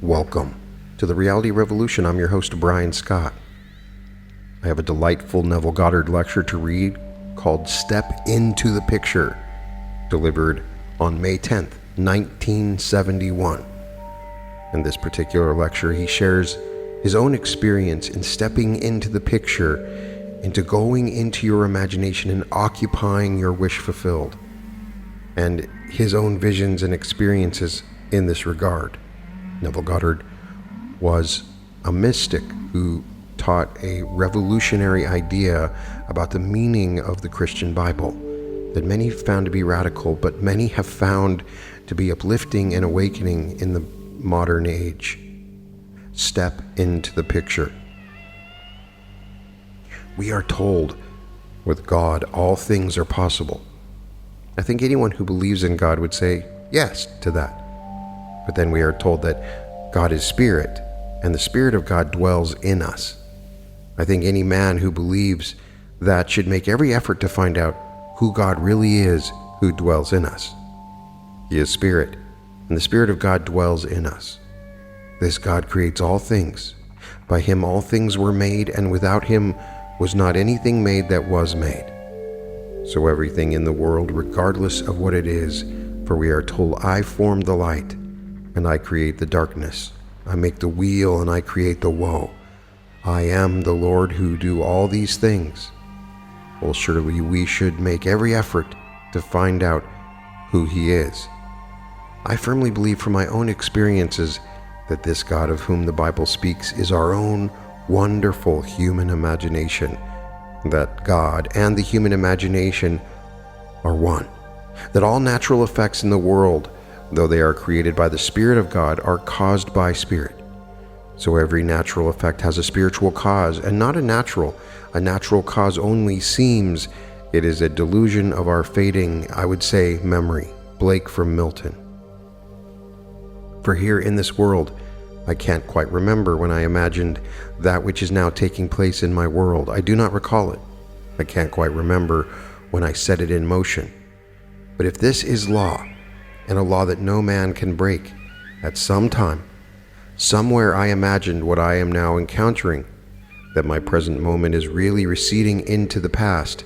Welcome to the Reality Revolution. I'm your host, Brian Scott. I have a delightful Neville Goddard lecture to read called Step Into the Picture, delivered on May 10th, 1971. In this particular lecture, he shares his own experience in stepping into the picture, into going into your imagination and occupying your wish fulfilled, and his own visions and experiences in this regard. Neville Goddard was a mystic who taught a revolutionary idea about the meaning of the Christian Bible that many found to be radical, but many have found to be uplifting and awakening in the modern age. Step into the picture. We are told with God all things are possible. I think anyone who believes in God would say yes to that. But then we are told that God is spirit, and the Spirit of God dwells in us. I think any man who believes that should make every effort to find out who God really is who dwells in us. He is spirit, and the Spirit of God dwells in us. This God creates all things. By him all things were made, and without him was not anything made that was made. So everything in the world, regardless of what it is, for we are told, I form the light, and I create the darkness. I make the weal, and I create the woe. I am the Lord who do all these things. Well, surely we should make every effort to find out who he is. I firmly believe from my own experiences that this God of whom the Bible speaks is our own wonderful human imagination, that God and the human imagination are one, that all natural effects in the world, though they are created by the Spirit of God, are caused by Spirit. So every natural effect has a spiritual cause, and not a natural. A natural cause only seems it is a delusion of our fading, I would say, memory. Blake from Milton. For here in this world, I can't quite remember when I imagined that which is now taking place in my world. I do not recall it. I can't quite remember when I set it in motion. But if this is law, and a law that no man can break, at some time, somewhere I imagined what I am now encountering, that my present moment is really receding into the past.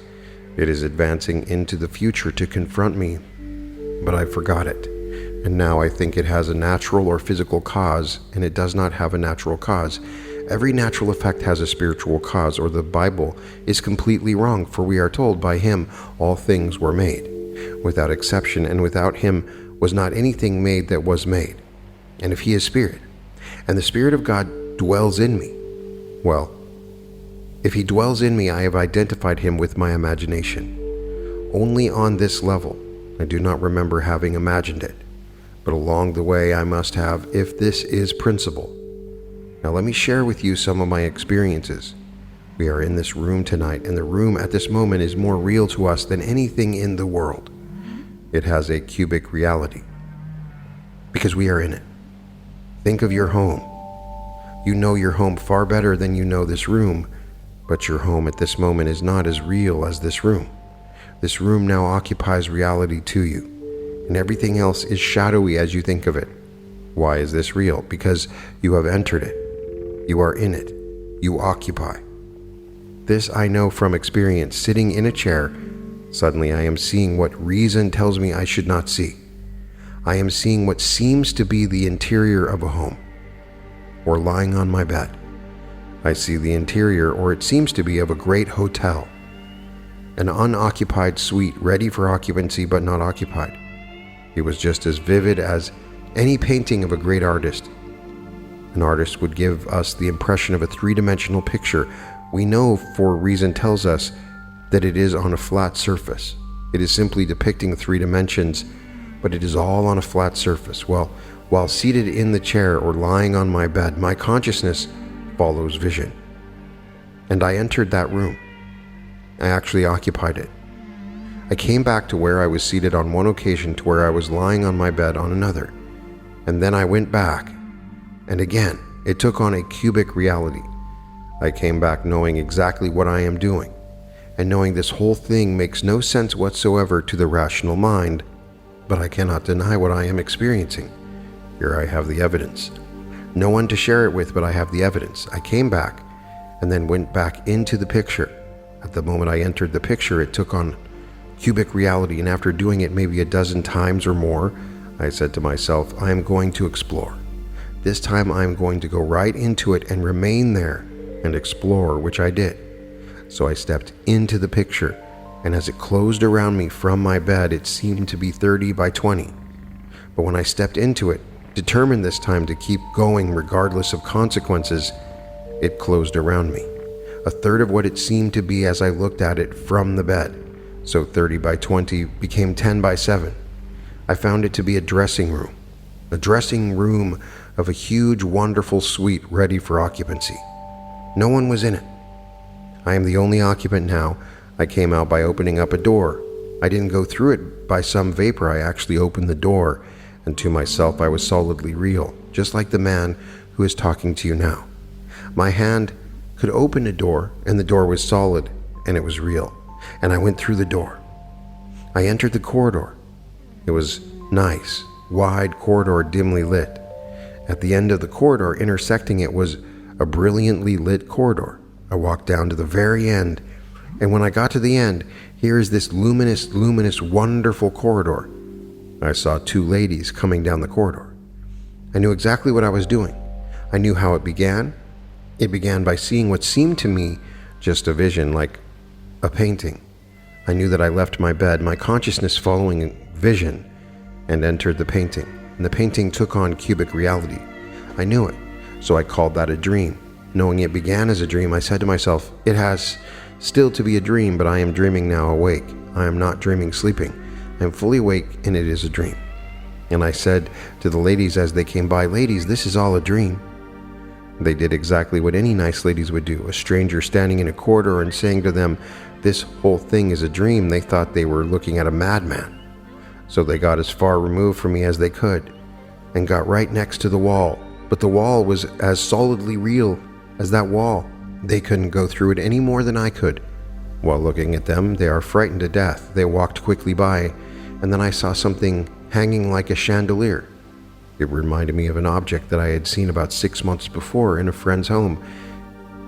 It is advancing into the future to confront me, but I forgot it. And now I think it has a natural or physical cause, and it does not have a natural cause. Every natural effect has a spiritual cause, or the Bible is completely wrong, for we are told by him all things were made, without exception, and without him was not anything made that was made. And if he is spirit, and the Spirit of God dwells in me, well, if he dwells in me, I have identified him with my imagination. Only on this level. I do not remember having imagined it, but along the way I must have, if this is principle. Now let me share with you some of my experiences. We are in this room tonight, and the room at this moment is more real to us than anything in the world. It has a cubic reality, because we are in it. Think of your home. You know your home far better than you know this room, but your home at this moment is not as real as this room. This room now occupies reality to you, and everything else is shadowy as you think of it. Why is this real? Because you have entered it. You are in it. You occupy. This I know from experience. Sitting in a chair, suddenly I am seeing what reason tells me I should not see. I am seeing what seems to be the interior of a home. Or lying on my bed, I see the interior, or it seems to be, of a great hotel. An unoccupied suite, ready for occupancy but not occupied. It was just as vivid as any painting of a great artist. An artist would give us the impression of a three-dimensional picture. We know, for reason tells us, that it is on a flat surface. It is simply depicting 3 dimensions, but it is all on a flat surface. Well, while seated in the chair or lying on my bed, my consciousness follows vision. And I entered that room. I actually occupied it. I came back to where I was seated on one occasion to where I was lying on my bed on another. And then I went back. And again, it took on a cubic reality. I came back knowing exactly what I am doing, and knowing this whole thing makes no sense whatsoever to the rational mind, but I cannot deny what I am experiencing. Here I have the evidence. No one to share it with, but I have the evidence. I came back and then went back into the picture. At the moment I entered the picture, it took on cubic reality, and after doing it maybe a dozen times or more, I said to myself, I am going to explore. This time I am going to go right into it and remain there and explore, which I did. So I stepped into the picture, and as it closed around me from my bed, it seemed to be 30 by 20. But when I stepped into it, determined this time to keep going regardless of consequences, it closed around me. A third of what it seemed to be as I looked at it from the bed. So 30 by 20 became 10 by 7. I found it to be a dressing room of a huge, wonderful suite ready for occupancy. No one was in it. I am the only occupant now. I came out by opening up a door. I didn't go through it by some vapor. I actually opened the door, and to myself I was solidly real, just like the man who is talking to you now. My hand could open a door, and the door was solid, and it was real. And I went through the door. I entered the corridor. It was nice, wide corridor, dimly lit. At the end of the corridor, intersecting it, was a brilliantly lit corridor. I walked down to the very end, and when I got to the end, here is this luminous, wonderful corridor. I saw two ladies coming down the corridor. I knew exactly what I was doing. I knew how it began. It began by seeing what seemed to me just a vision, like a painting. I knew that I left my bed, my consciousness following vision, and entered the painting. And the painting took on cubic reality. I knew it, so I called that a dream. Knowing it began as a dream, I said to myself, it has still to be a dream, but I am dreaming now awake. I am not dreaming sleeping. I am fully awake, and it is a dream. And I said to the ladies as they came by, ladies, this is all a dream. They did exactly what any nice ladies would do. A stranger standing in a corridor and saying to them, this whole thing is a dream. They thought they were looking at a madman. So they got as far removed from me as they could and got right next to the wall. But the wall was as solidly real as that wall. They couldn't go through it any more than I could. While looking at them, they are frightened to death. They walked quickly by, and then I saw something hanging like a chandelier. It reminded me of an object that I had seen about 6 months before in a friend's home,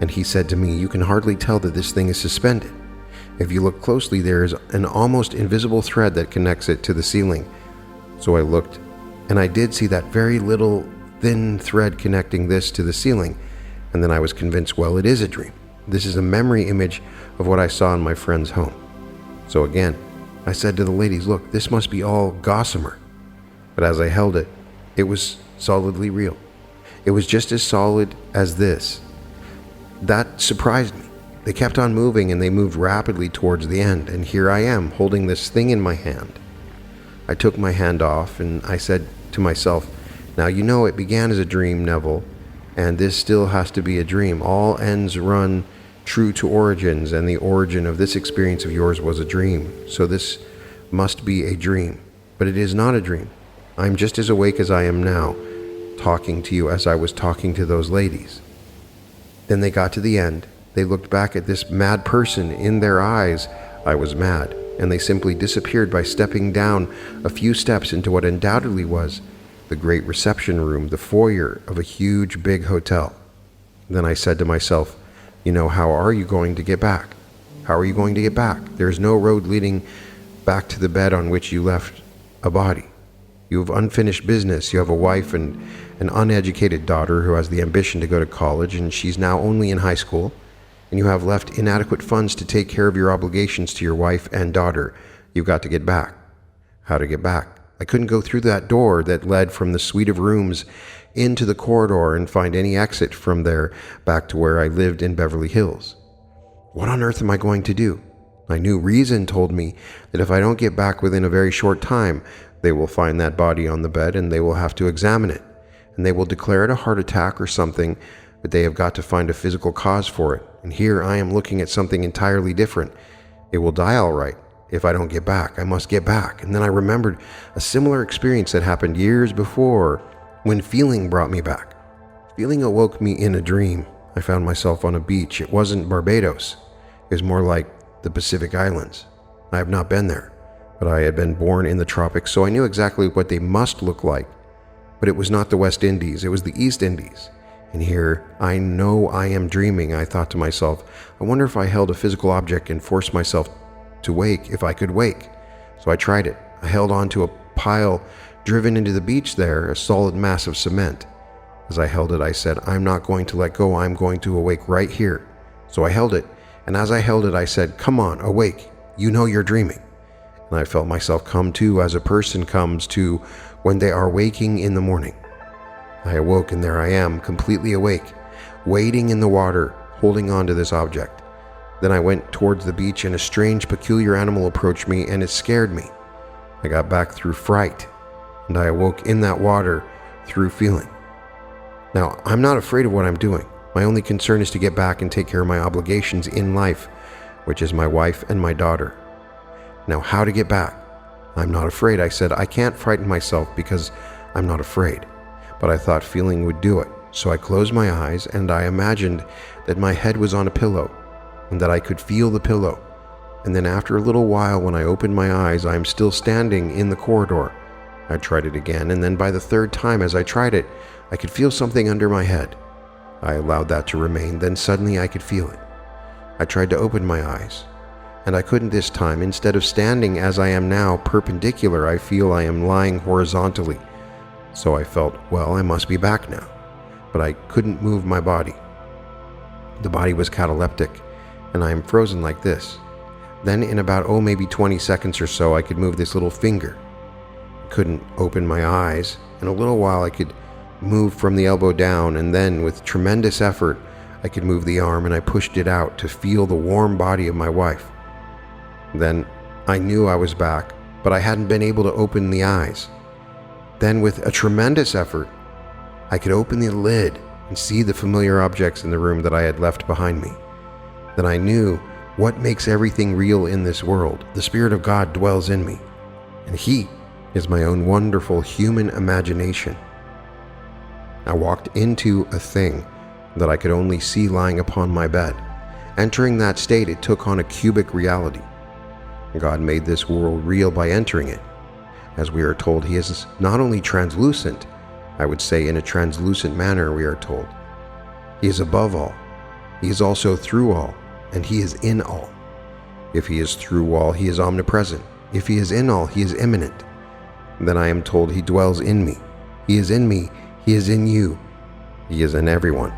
and he said to me, you can hardly tell that this thing is suspended. If you look closely, there is an almost invisible thread that connects it to the ceiling. So I looked, and I did see that very little thin thread connecting this to the ceiling, and then I was convinced, well, it is a dream. This is a memory image of what I saw in my friend's home. So again, I said to the ladies, look, this must be all gossamer. But as I held it, it was solidly real. It was just as solid as this. That surprised me. They kept on moving, and they moved rapidly towards the end, and here I am, holding this thing in my hand. I took my hand off, and I said to myself, now you know it began as a dream, Neville, and this still has to be a dream. All ends run true to origins, and the origin of this experience of yours was a dream. So this must be a dream. But it is not a dream. I'm just as awake as I am now, talking to you as I was talking to those ladies. Then they got to the end. They looked back at this mad person. In their eyes, I was mad, and they simply disappeared by stepping down a few steps into what undoubtedly was the great reception room, the foyer of a huge, big hotel. Then I said to myself, you know, how are you going to get back? How are you going to get back? There's no road leading back to the bed on which you left a body. You have unfinished business. You have a wife and an uneducated daughter who has the ambition to go to college, and she's now only in high school. And you have left inadequate funds to take care of your obligations to your wife and daughter. You've got to get back. How to get back? I couldn't go through that door that led from the suite of rooms into the corridor and find any exit from there back to where I lived in Beverly Hills. What on earth am I going to do? I knew reason told me that if I don't get back within a very short time, they will find that body on the bed and they will have to examine it. And they will declare it a heart attack or something, but they have got to find a physical cause for it. And here I am looking at something entirely different. It will die all right. If I don't get back, I must get back. And then I remembered a similar experience that happened years before when feeling brought me back. Feeling awoke me in a dream. I found myself on a beach. It wasn't Barbados. It was more like the Pacific Islands. I have not been there, but I had been born in the tropics, so I knew exactly what they must look like. But it was not the West Indies, it was the East Indies. And here, I know I am dreaming, I thought to myself. I wonder if I held a physical object and forced myself to wake, if I could wake. So I tried it. I held on to a pile driven into the beach there, a solid mass of cement. As I held it, I said, I'm not going to let go, I'm going to awake right here. So I held it, and as I held it, I said, come on, awake, you know you're dreaming. And I felt myself come to as a person comes to when they are waking in the morning. I awoke, and there I am, completely awake, wading in the water, holding on to this object. Then I went towards the beach, and a strange, peculiar animal approached me, and it scared me. I got back through fright, and I awoke in that water through feeling. Now, I'm not afraid of what I'm doing. My only concern is to get back and take care of my obligations in life, which is my wife and my daughter. Now, how to get back? I'm not afraid. I said, I can't frighten myself because I'm not afraid. But I thought feeling would do it. So I closed my eyes and I imagined that my head was on a pillow and that I could feel the pillow. And then after a little while, when I opened my eyes, I am still standing in the corridor. I tried it again, and then by the third time as I tried it, I could feel something under my head. I allowed that to remain, then suddenly I could feel it. I tried to open my eyes, and I couldn't this time. Instead of standing as I am now, perpendicular, I feel I am lying horizontally. So I felt, well, I must be back now. But I couldn't move my body. The body was cataleptic, and I am frozen like this. Then in about, maybe 20 seconds or so, I could move this little finger. I couldn't open my eyes. In a little while, I could move from the elbow down, and then with tremendous effort, I could move the arm, and I pushed it out to feel the warm body of my wife. Then I knew I was back, but I hadn't been able to open the eyes. Then with a tremendous effort, I could open the lid and see the familiar objects in the room that I had left behind me. Then I knew what makes everything real in this world. The Spirit of God dwells in me, and He is my own wonderful human imagination. I walked into a thing that I could only see lying upon my bed. Entering that state, it took on a cubic reality. God made this world real by entering it. As we are told, He is not only translucent, I would say in a translucent manner, we are told. He is above all. He is also through all, and He is in all. If He is through all, He is omnipresent. If He is in all, He is immanent. Then I am told He dwells in me. He is in me. He is in you. He is in everyone.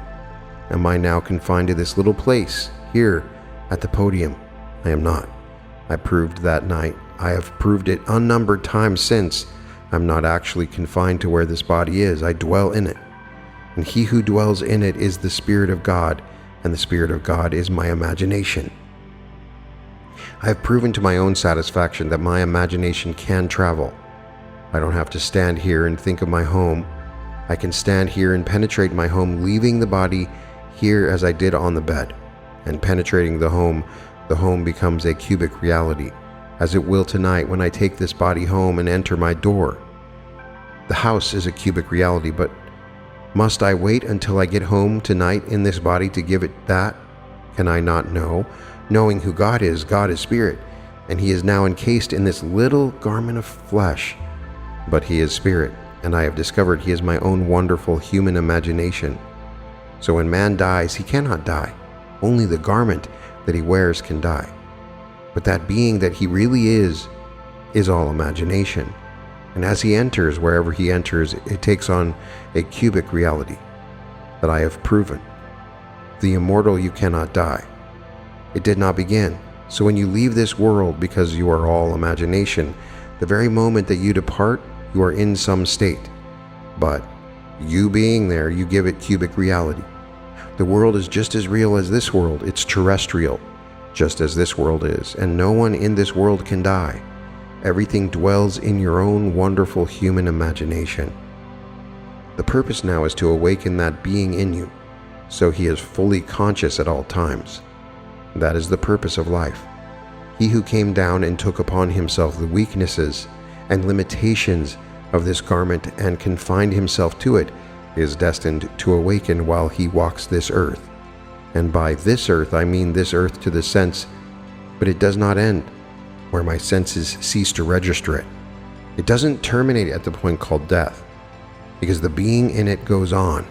Am I now confined to this little place, here, at the podium? I am not. I proved that night. I have proved it unnumbered times since. I'm not actually confined to where this body is. I dwell in it. And He who dwells in it is the Spirit of God, and the Spirit of God is my imagination. I have proven to my own satisfaction that my imagination can travel. I don't have to stand here and think of my home. I can stand here and penetrate my home, leaving the body here as I did on the bed. And penetrating the home becomes a cubic reality, as it will tonight when I take this body home and enter my door. The house is a cubic reality, but must I wait until I get home tonight in this body to give it that? Can I not know? Knowing who God is Spirit, and He is now encased in this little garment of flesh. But He is Spirit, and I have discovered He is my own wonderful human imagination. So when man dies, he cannot die. Only the garment that he wears can die. But that being that he really is all imagination. And as he enters, wherever he enters, it takes on a cubic reality that I have proven. The immortal, you cannot die. It did not begin. So when you leave this world, because you are all imagination, the very moment that you depart, you are in some state. But you being there, you give it cubic reality. The world is just as real as this world. It's terrestrial, just as this world is, and no one in this world can die. Everything dwells in your own wonderful human imagination. The purpose now is to awaken that being in you, so he is fully conscious at all times. That is the purpose of life. He who came down and took upon himself the weaknesses and limitations of this garment and confined himself to it is destined to awaken while he walks this earth. And by this earth, I mean this earth to the sense, but it does not end where my senses cease to register it. It doesn't terminate at the point called death. because the being in it goes on,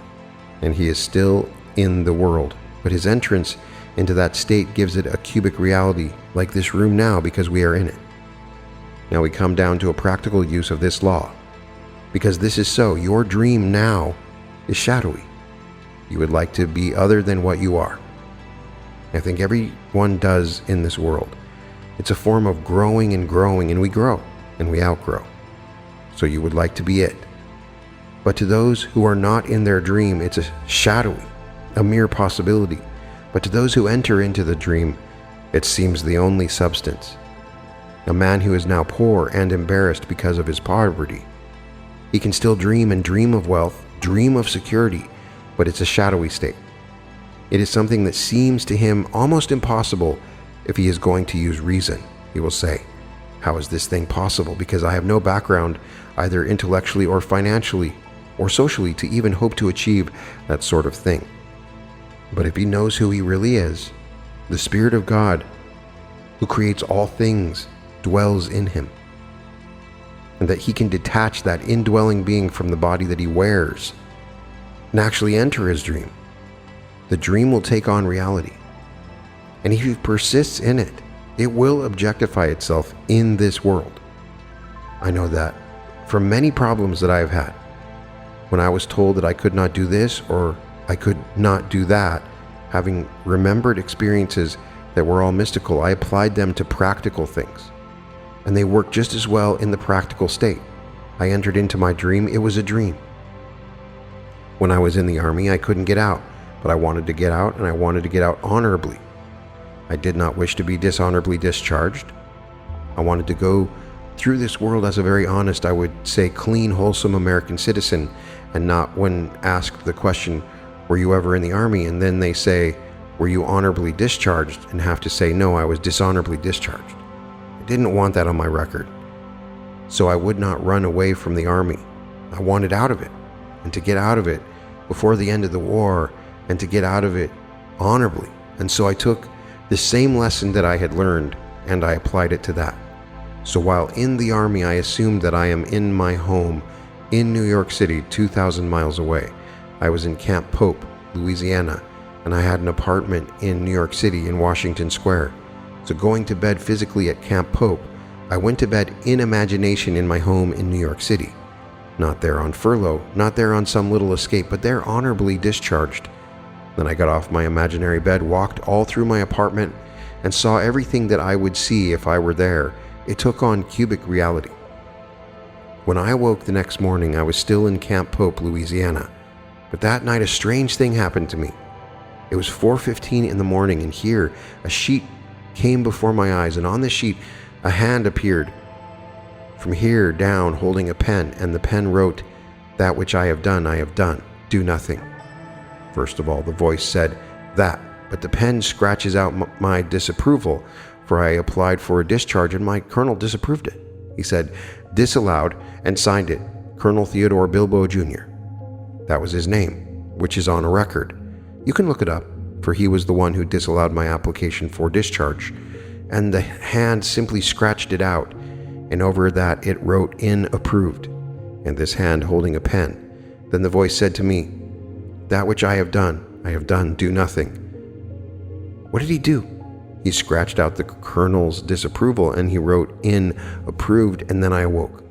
and he is still in the world, but his entrance into that state gives it a cubic reality like this room now because we are in it. Now we come down to a practical use of this law. Because this is so, your dream now is shadowy. You would like to be other than what you are. I think everyone does in this world. It's a form of growing, and we grow, and we outgrow. So you would like to be it. But to those who are not in their dream, it's a shadowy, a mere possibility. But to those who enter into the dream, it seems the only substance. A man who is now poor and embarrassed because of his poverty, he can still dream and dream of wealth, dream of security, but it's a shadowy state. It is something that seems to him almost impossible if he is going to use reason. He will say, "How is this thing possible? Because I have no background, either intellectually or financially or socially, to even hope to achieve that sort of thing." But if he knows who he really is, the Spirit of God, who creates all things, dwells in him, and that he can detach that indwelling being from the body that he wears and actually enter his dream, the dream will take on reality. And if he persists in it, it will objectify itself in this world. I know that from many problems that I have had. When I was told that I could not do this or I could not do that, having remembered experiences that were all mystical, I applied them to practical things. And they worked just as well in the practical state. I entered into my dream. It was a dream. When I was in the army, I couldn't get out, but I wanted to get out, and I wanted to get out honorably. I did not wish to be dishonorably discharged. I wanted to go through this world as a very honest, I would say clean, wholesome American citizen, and not when asked the question, "Were you ever in the army?" and then they say, "Were you honorably discharged?" and have to say, "No, I was dishonorably discharged." I didn't want that on my record. So I would not run away from the army. I wanted out of it, and to get out of it before the end of the war, and to get out of it honorably. And so I took the same lesson that I had learned, and I applied it to that. So while in the army, I assumed that I am in my home in New York City, 2,000 miles away. I was in Camp Pope, Louisiana, and I had an apartment in New York City in Washington Square. So going to bed physically at Camp Pope, I went to bed in imagination in my home in New York City. Not there on furlough, not there on some little escape, but there honorably discharged. Then I got off my imaginary bed, walked all through my apartment, and saw everything that I would see if I were there. It took on cubic reality. When I awoke the next morning, I was still in Camp Pope, Louisiana. But that night, a strange thing happened to me. It was 4:15 in the morning, and here, a sheet came before my eyes, and on the sheet, a hand appeared from here down holding a pen, and the pen wrote, "That which I have done, do nothing." First of all, the voice said that, but the pen scratches out my disapproval, for I applied for a discharge and my colonel disapproved it. He said, "Disallowed," and signed it, Colonel Theodore Bilbo Jr. That was his name, which is on a record. You can look it up, for he was the one who disallowed my application for discharge, and the hand simply scratched it out, and over that it wrote "in approved," and this hand holding a pen. Then the voice said to me, "That which I have done, do nothing." What did he do? He scratched out the colonel's disapproval and he wrote "in approved," and then I awoke.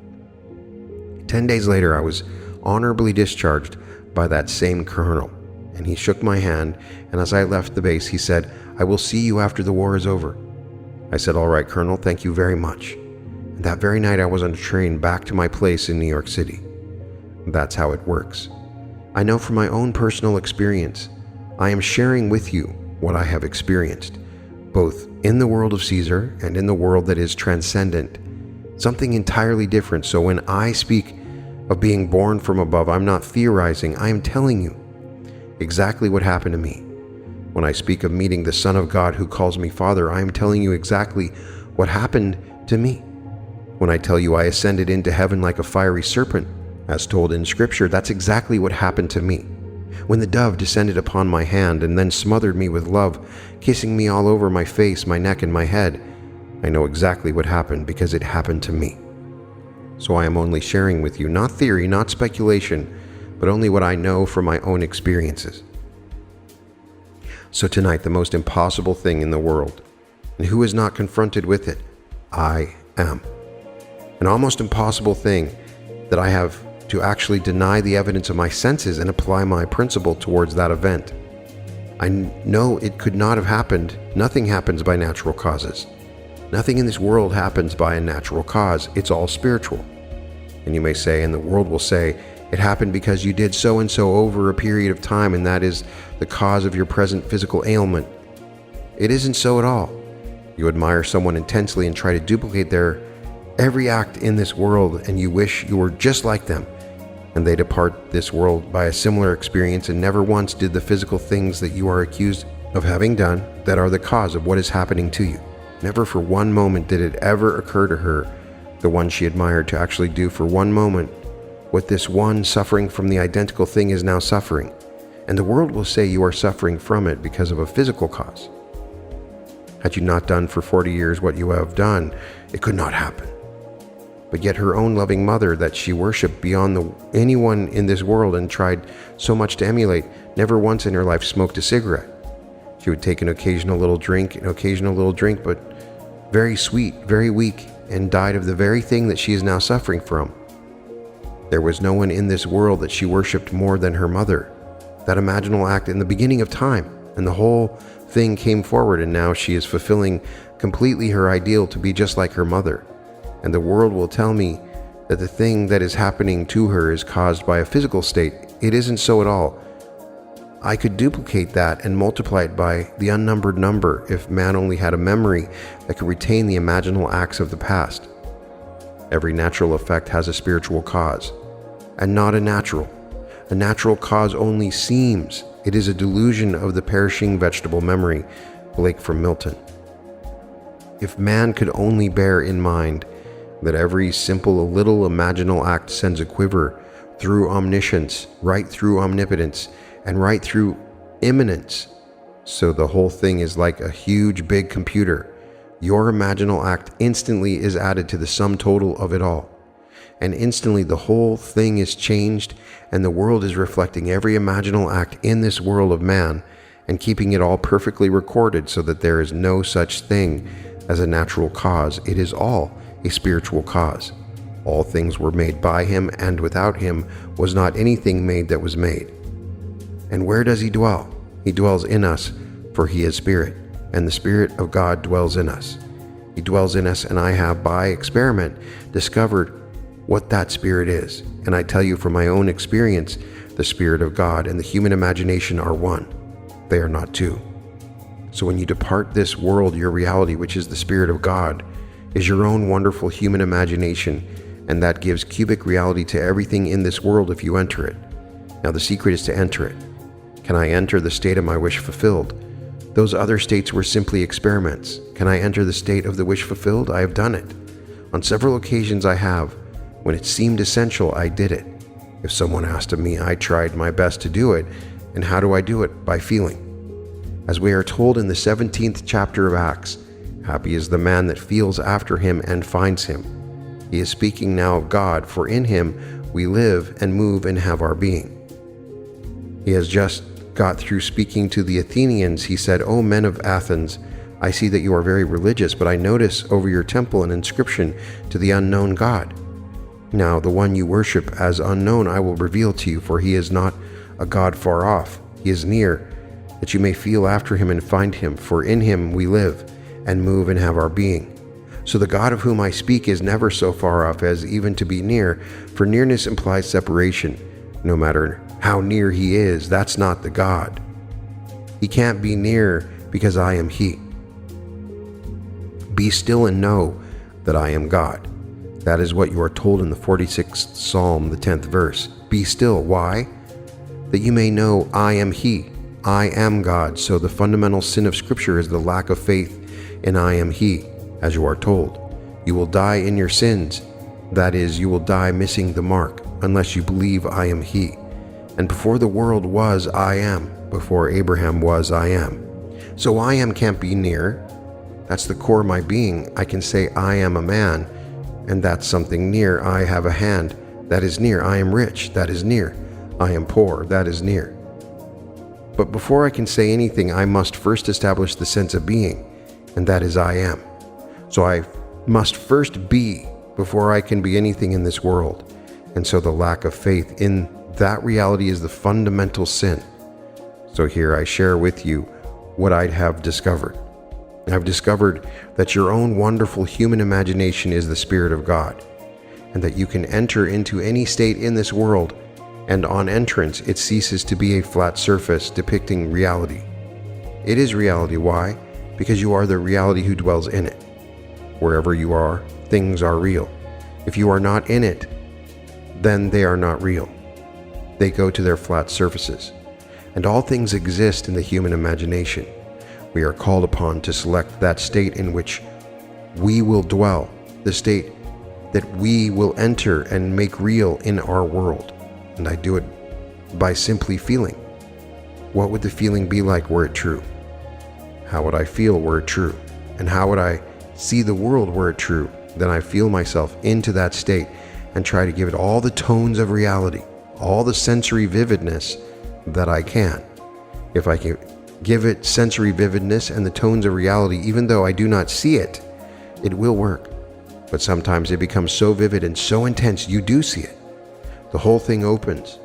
10 days later, I was honorably discharged by that same colonel, and he shook my hand, and as I left the base, he said, "I will see you after the war is over." I said, "All right, Colonel, thank you very much." And that very night, I was on a train back to my place in New York City. That's how it works. I know from my own personal experience. I am sharing with you what I have experienced, both in the world of Caesar and in the world that is transcendent, something entirely different. So when I speak of being born from above, I'm not theorizing, I am telling you exactly what happened to me. When I speak of meeting the Son of God who calls me Father, I am telling you exactly what happened to me. When I tell you I ascended into heaven like a fiery serpent, as told in Scripture, that's exactly what happened to me. When the dove descended upon my hand and then smothered me with love, kissing me all over my face, my neck, and my head, I know exactly what happened because it happened to me. So I am only sharing with you, not theory, not speculation, but only what I know from my own experiences. So tonight, the most impossible thing in the world, and who is not confronted with it? I am. An almost impossible thing that I have to actually deny the evidence of my senses and apply my principle towards that event. I know it could not have happened. Nothing happens by natural causes. Nothing in this world happens by a natural cause. It's all spiritual. And you may say, and the world will say, it happened because you did so and so over a period of time, and that is the cause of your present physical ailment. It isn't so at all. You admire someone intensely and try to duplicate their every act in this world, and you wish you were just like them. And they depart this world by a similar experience and never once did the physical things that you are accused of having done that are the cause of what is happening to you. Never for one moment did it ever occur to her, the one she admired, to actually do for one moment what this one suffering from the identical thing is now suffering. And the world will say you are suffering from it because of a physical cause. Had you not done for 40 years what you have done, it could not happen. But yet her own loving mother that she worshipped beyond anyone in this world and tried so much to emulate, never once in her life smoked a cigarette. She would take an occasional little drink, but very sweet, very weak, and died of the very thing that she is now suffering from. There was no one in this world that she worshipped more than her mother. That imaginal act in the beginning of time, and the whole thing came forward, and now she is fulfilling completely her ideal to be just like her mother. And the world will tell me that the thing that is happening to her is caused by a physical state. It isn't so at all. I could duplicate that and multiply it by the unnumbered number if man only had a memory that could retain the imaginal acts of the past. Every natural effect has a spiritual cause, and not a natural. A natural cause only seems. It is a delusion of the perishing vegetable memory. Blake from Milton. If man could only bear in mind that every simple little imaginal act sends a quiver through omniscience, right through omnipotence, and right through immanence, so the whole thing is like a huge big computer. Your imaginal act instantly is added to the sum total of it all. And instantly the whole thing is changed, and the world is reflecting every imaginal act in this world of man and keeping it all perfectly recorded so that there is no such thing as a natural cause. It is all a spiritual cause. All things were made by him, and without him was not anything made that was made. And where does he dwell? He dwells in us, for he is spirit, and the Spirit of God dwells in us. He dwells in us, and I have, by experiment, discovered what that spirit is. And I tell you from my own experience, the Spirit of God and the human imagination are one. They are not two. So when you depart this world, your reality, which is the Spirit of God, is your own wonderful human imagination, and that gives cubic reality to everything in this world if you enter it. Now the secret is to enter it. Can I enter the state of my wish fulfilled? Those other states were simply experiments. Can I enter the state of the wish fulfilled? I have done it. On several occasions I have. When it seemed essential, I did it. If someone asked of me, I tried my best to do it. And how do I do it? By feeling. As we are told in the 17th chapter of Acts, happy is the man that feels after him and finds him. He is speaking now of God, for in him we live and move and have our being. He has just got through speaking to the Athenians. He said, O men of Athens, I see that you are very religious, but I notice over your temple an inscription to the unknown God. Now the one you worship as unknown I will reveal to you, for he is not a God far off. He is near, that you may feel after him and find him, for in him we live and move and have our being. So the God of whom I speak is never so far off as even to be near, for nearness implies separation. No matter how near he is, that's not the God. He can't be near because I am he. Be still and know that I am God. That is what you are told in the 46th Psalm, the 10th verse. Be still. Why? That you may know I am he. I am God. So the fundamental sin of Scripture is the lack of faith in I am he, as you are told. You will die in your sins. That is, you will die missing the mark, unless you believe I am he. And before the world was, I am. Before Abraham was, I am. So I am can't be near. That's the core of my being. I can say I am a man, and that's something near. I have a hand. That is near. I am rich. That is near. I am poor, that is near. But before I can say anything, I must first establish the sense of being, and that is I am. So I must first be before I can be anything in this world. And so the lack of faith in that reality is the fundamental sin. So here I share with you what I have discovered. I've discovered that your own wonderful human imagination is the Spirit of God, and that you can enter into any state in this world, and on entrance it ceases to be a flat surface depicting reality. It is reality. Why? Because you are the reality who dwells in it. Wherever you are, things are real. If you are not in it, then they are not real. They go to their flat surfaces. And all things exist in the human imagination. We are called upon to select that state in which we will dwell, the state that we will enter and make real in our world. And I do it by simply feeling. What would the feeling be like were it true? How would I feel were it true? And how would I see the world were it true? Then I feel myself into that state and try to give it all the tones of reality, all the sensory vividness that I can. If I can give it sensory vividness and the tones of reality, even though I do not see it, it will work. But sometimes it becomes so vivid and so intense you do see it. The whole thing opens.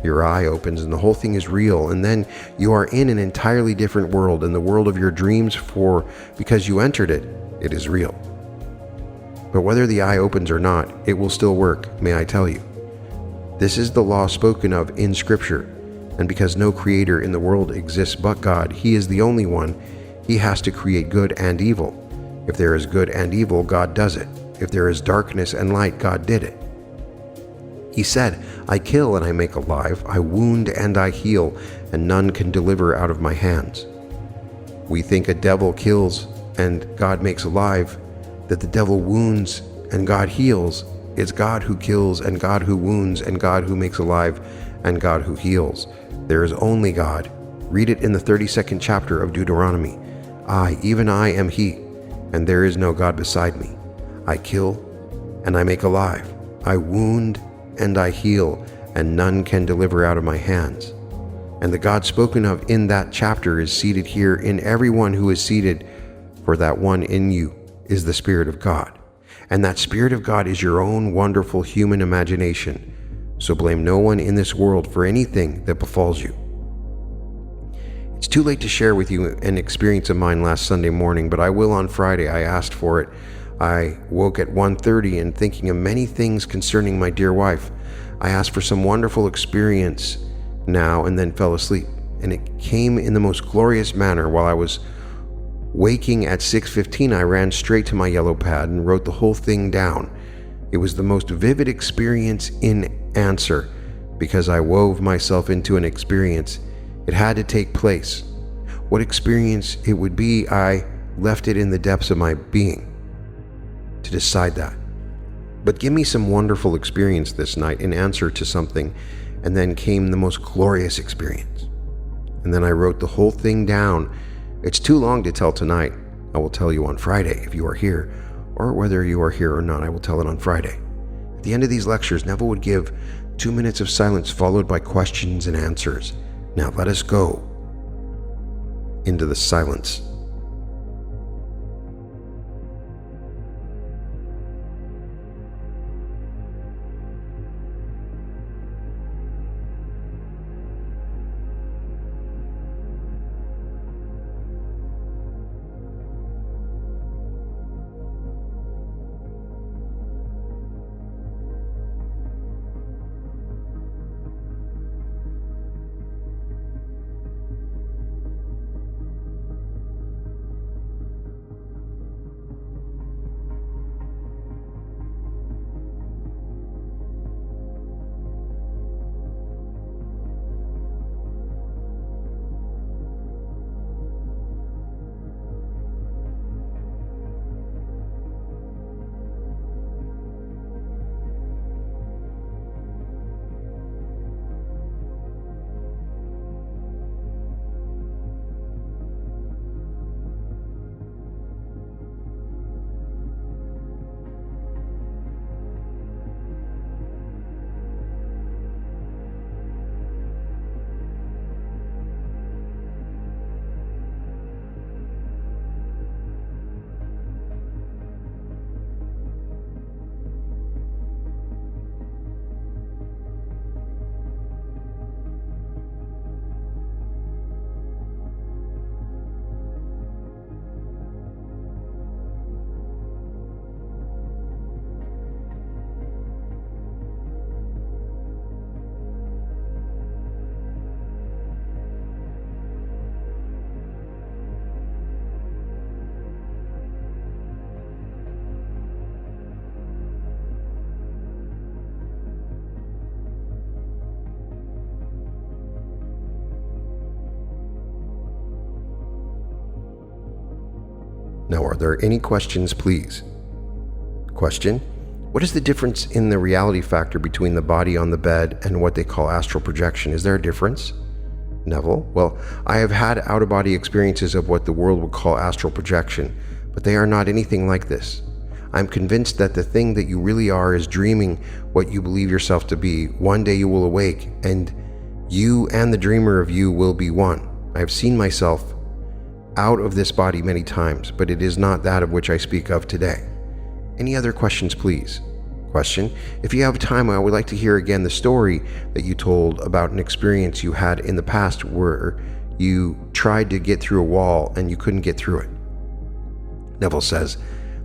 Your eye opens and the whole thing is real, and then you are in an entirely different world, in the world of your dreams, for because you entered it, it is real. But whether the eye opens or not, it will still work, may I tell you. This is the law spoken of in Scripture, and because no creator in the world exists but God, He is the only one, He has to create good and evil. If there is good and evil, God does it. If there is darkness and light, God did it. He said, I kill and I make alive, I wound and I heal, and none can deliver out of my hands. We think a devil kills and God makes alive, that the devil wounds and God heals. It's God who kills and God who wounds and God who makes alive and God who heals. There is only God. Read it in the 32nd chapter of Deuteronomy. I, even I, am He, and there is no God beside me. I kill and I make alive. I wound and I heal, and none can deliver out of my hands. And the God spoken of in that chapter is seated here in everyone who is seated, for that one in you is the Spirit of God. And that Spirit of God is your own wonderful human imagination. So blame no one in this world for anything that befalls you. It's too late to share with you an experience of mine last Sunday morning, but I will on Friday. I asked for it. I woke at 1:30 and thinking of many things concerning my dear wife. I asked for some wonderful experience now and then fell asleep. And it came in the most glorious manner. While I was waking at 6:15, I ran straight to my yellow pad and wrote the whole thing down. It was the most vivid experience in answer, because I wove myself into an experience. It had to take place. What experience it would be, I left it in the depths of my being to decide that. But give me some wonderful experience this night in answer to something, and then came the most glorious experience. And then I wrote the whole thing down. It's too long to tell tonight. I will tell you on Friday if you are here, or whether you are here or not, I will tell it on Friday. At the end of these lectures, Neville would give 2 minutes of silence followed by questions and answers. Now let us go into the silence. Now, are there any questions, please? Question: what is the difference in the reality factor between the body on the bed and what they call astral projection? Is there a difference? Neville: well, I have had out-of-body experiences of what the world would call astral projection, but they are not anything like this. I'm convinced that the thing that you really are is dreaming what you believe yourself to be. One day you will awake, and you and the dreamer of you will be one. I have seen myself out of this body many times, but it is not that of which I speak of today. Any other questions, please? Question: if you have time, I would like to hear again the story that you told about an experience you had in the past where you tried to get through a wall and you couldn't get through it. Neville says,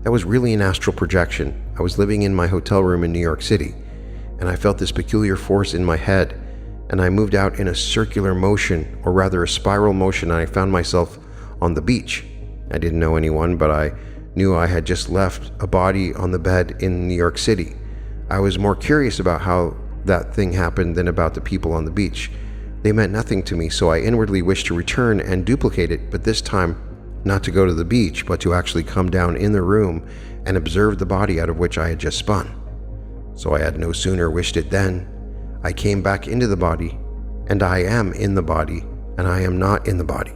that was really an astral projection. I was living in my hotel room in New York City, and I felt this peculiar force in my head, and I moved out in a circular motion, or rather a spiral motion, and I found myself on the beach. I didn't know anyone, but I knew I had just left a body on the bed in New York City. I was more curious about how that thing happened than about the people on the beach. They meant nothing to me, so I inwardly wished to return and duplicate it, but this time not to go to the beach, but to actually come down in the room and observe the body out of which I had just spun. So I had no sooner wished it than I came back into the body, and I am in the body, and I am not in the body.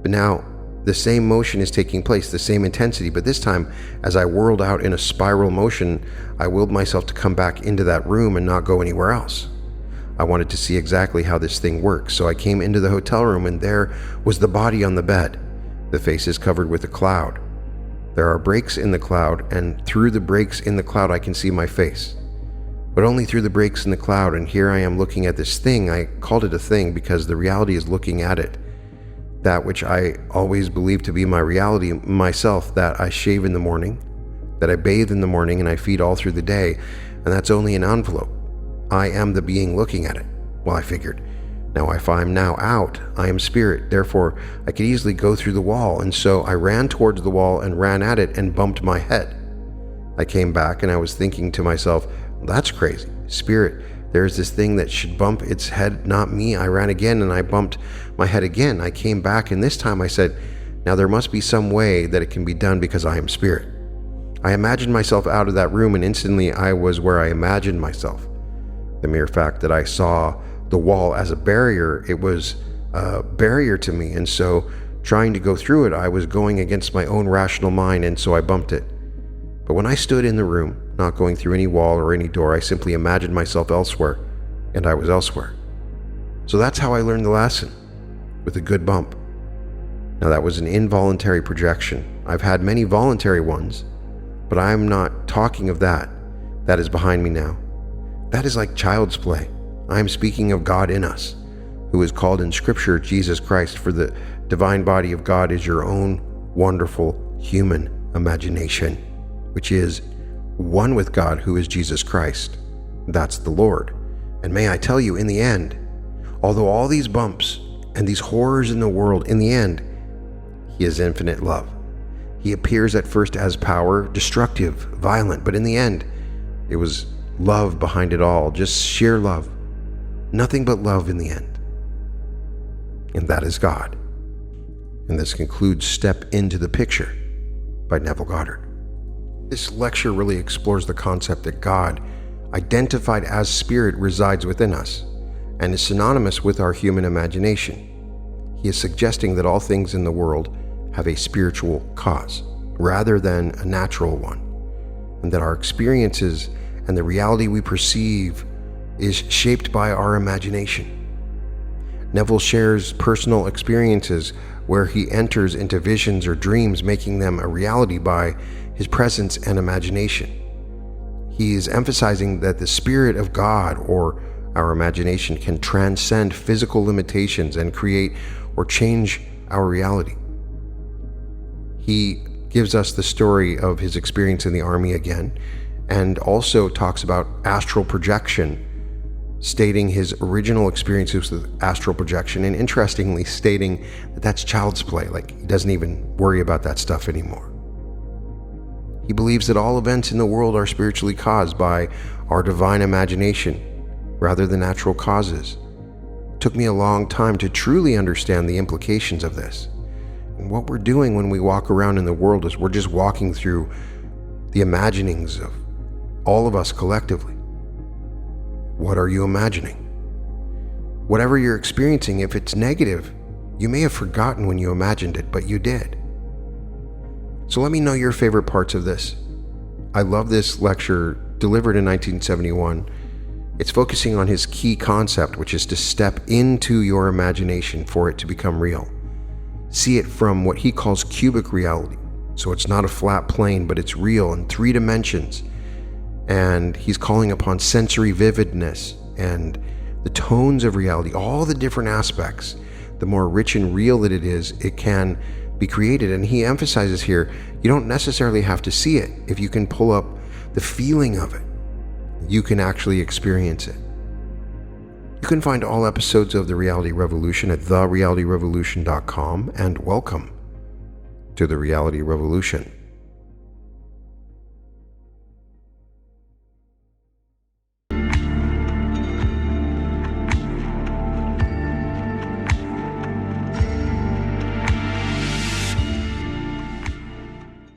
But now the same motion is taking place, the same intensity, but this time as I whirled out in a spiral motion, I willed myself to come back into that room and not go anywhere else. I wanted to see exactly how this thing works, so I came into the hotel room, and there was the body on the bed. The face is covered with a cloud. There are breaks in the cloud, and through the breaks in the cloud I can see my face. But only through the breaks in the cloud, and here I am looking at this thing. I called it a thing because the reality is looking at it. That which I always believed to be my reality, myself, that I shave in the morning, that I bathe in the morning, and I feed all through the day, and that's only an envelope. I am the being looking at it. Well, I figured, now if I'm now out, I am spirit, therefore I could easily go through the wall, and so I ran towards the wall and ran at it and bumped my head. I came back and I was thinking to myself, that's crazy. Spirit, there's this thing that should bump its head, not me. I ran again and I bumped my head again. I came back, and this time I said, now there must be some way that it can be done because I am spirit. I imagined myself out of that room, and instantly I was where I imagined myself. The mere fact that I saw the wall as a barrier, it was a barrier to me, and so trying to go through it, I was going against my own rational mind, and so I bumped it. But when I stood in the room, not going through any wall or any door, I simply imagined myself elsewhere, and I was elsewhere. So that's how I learned the lesson, with a good bump. Now that was an involuntary projection. I've had many voluntary ones, but I'm not talking of that. That is behind me now. That is like child's play. I am speaking of God in us, who is called in Scripture Jesus Christ, for the divine body of God is your own wonderful human imagination, which is one with God, who is Jesus Christ. That's the Lord. And may I tell you, in the end, although all these bumps and these horrors in the world, in the end, He is infinite love. He appears at first as power, destructive, violent, but in the end, it was love behind it all, just sheer love. Nothing but love in the end. And that is God. And this concludes Step Into the Picture by Neville Goddard. This lecture really explores the concept that God, identified as spirit, resides within us and is synonymous with our human imagination. He is suggesting that all things in the world have a spiritual cause rather than a natural one, and that our experiences and the reality we perceive is shaped by our imagination. Neville shares personal experiences where he enters into visions or dreams, making them a reality by his presence and imagination. He is emphasizing that the Spirit of God, or our imagination, can transcend physical limitations and create or change our reality. He gives us the story of his experience in the army again, and also talks about astral projection, stating his original experiences with astral projection, and interestingly stating that that's child's play, like he doesn't even worry about that stuff anymore. He believes that all events in the world are spiritually caused by our divine imagination rather than natural causes. It took me a long time to truly understand the implications of this. what we're doing when we walk around in the world is we're just walking through the imaginings of all of us collectively. What are you imagining? Whatever you're experiencing, if it's negative, you may have forgotten when you imagined it, but you did. So let me know your favorite parts of this. I love this lecture delivered in 1971. It's focusing on his key concept, which is to step into your imagination for it to become real. See it from what he calls cubic reality. So it's not a flat plane, but it's real in 3 dimensions. And he's calling upon sensory vividness and the tones of reality, all the different aspects. The more rich and real that it is, it can be created. And he emphasizes here, you don't necessarily have to see it. If you can pull up the feeling of it, you can actually experience it. You can find all episodes of The Reality Revolution at therealityrevolution.com, and welcome to The Reality Revolution.